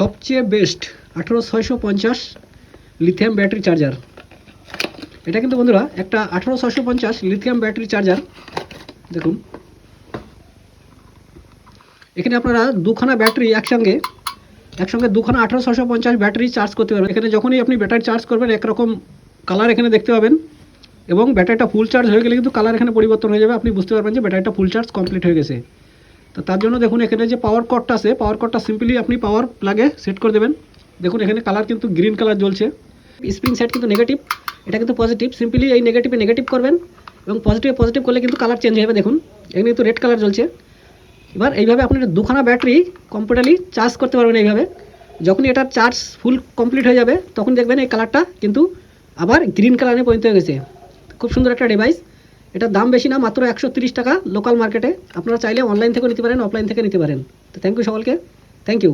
সবচেয়ে best 18650 lithium battery charger. এটা কিন্তু বন্ধুরা একটা 18650 লিথিয়াম ব্যাটারি চার্জার। দেখুন এখানে আপনারা দুখানা ব্যাটারি একসঙ্গে দুখানা 18650 ব্যাটারি চার্জ করতে পারবেন। এখানে যখনই আপনি ব্যাটারি চার্জ করবেন একরকম কালার এখানে দেখতে পাবেন, এবং ব্যাটারিটা ফুল চার্জ হয়ে গেলে কিন্তু কালার এখানে পরিবর্তন হয়ে যাবে। আপনি বুঝতে পারবেন যে ব্যাটারিটা ফুল চার্জ কমপ্লিট হয়ে গেছে। তো তার জন্য দেখুন এখানে যে পাওয়ার কর্ডটা আছে, পাওয়ার কর্ডটা সিম্পলি আপনি পাওয়ার প্লাগে সেট করে দেবেন। দেখুন এখানে কালার কিন্তু গ্রিন কালার জ্বলছে। স্প্রিং সাইড কিন্তু নেগেটিভ, এটা কিন্তু পজিটিভ। সিম্পলি এই নেগেটিভে নেগেটিভ করবেন এবং পজিটিভে পজিটিভ করলে কিন্তু কালার চেঞ্জ হবে। দেখুন এখানে কিন্তু রেড কালার জ্বলছে। এবার এইভাবে আপনি দুখানা ব্যাটারি কমপ্লিটলি চার্জ করতে পারবেন। এইভাবে যখনই এটার চার্জ ফুল কমপ্লিট হয়ে যাবে তখন দেখবেন এই কালারটা কিন্তু আবার গ্রিন কালারে পরিণত হয়ে গেছে। খুব সুন্দর একটা ডিভাইস। এটার দাম বেশি না, মাত্র 130 টাকা লোকাল মার্কেটে। আপনারা চাইলে অনলাইন থেকে নিতে পারেন, অফলাইন থেকে নিতে পারেন। তো থ্যাংক ইউ সকলকে, থ্যাংক ইউ।